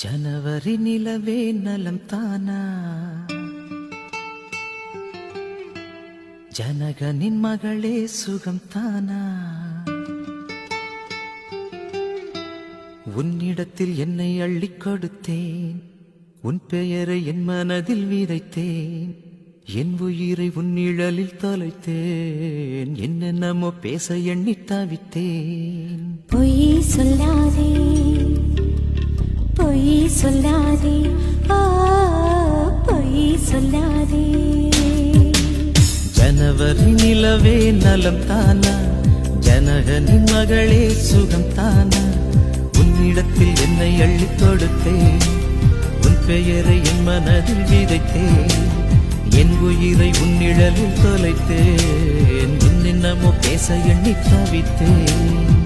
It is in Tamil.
ஜனவரி நிலவே நலம் தானா, ஜனகனின் மகளே சுகம் தானா, உன்னிடத்தில் என்னை அள்ளிக் கொடுத்தேன், உன் பெயரை என் மனதில் விதைத்தேன், என் உயிரை உன் நிழலில் தொலைத்தேன், என்னென்னமோ பேச எண்ணி தவித்தேன். பொய் சொல்லாதே பொய் சொல்லாதே பொய் சொல்லாதே. ஜனவரி நிலவே நலம் தானா, ஜனகனின் மகளே சுகம் தானா, உன்னிடத்தில் என்னை அள்ளிக் கொடுத்தேன், உன் பெயரை என் மனதில் விதைத்தேன், என் உயிரை உன் நிழலில் தொலைத்தேன், என்னென்னமோ பேச எண்ணி தவித்தேன்.